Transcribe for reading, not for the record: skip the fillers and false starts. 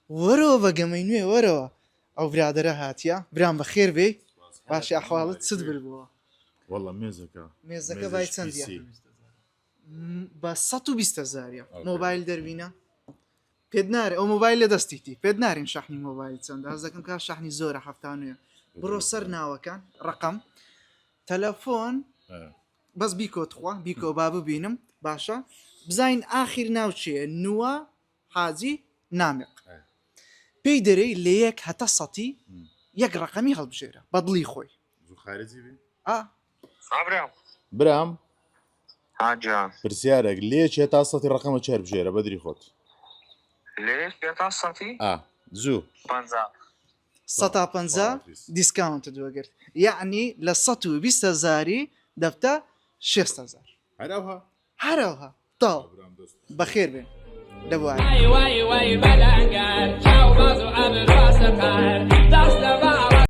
وەرەوە بەگەمەی نوێ وەرەوە ئەو برادرە هاتیە برام بەخێر بێ باشی ئەحواڵت چت بووە والله مێزەکە مێزەکە بای چەندیە بە 120 زاریە مۆبایل دەربینە پێت نارێ ئەو مۆبایل لە دەستیتی پێت نارین شحنی مۆبایل چەندە هەز دەکەم کا شحنی زۆرە هەفتانوێ بڕۆ سەر ناوەکان ڕقم تەلەفۆن بەس بیکۆتخوا بیکۆ با ببینم باشە بزین ئاخیر ناو چیە نووە حاجی نامق پێی دەرەی لە یەک هەتا سەتی یەک ڕقەمی هەڵبژێرە بەدڵی خۆی خارجی بێ برام هاجان پرسیارێک لێ چێ تا سەتی ڕقەمە چێر بژێرە بەدری خۆت ليش تا سەتی زوو 150 دیسکاونت دووەگرت یعنی لە 120 زاری دەفتە 6,000 هەرەوها تاڵ بەخێر بێن لە بواری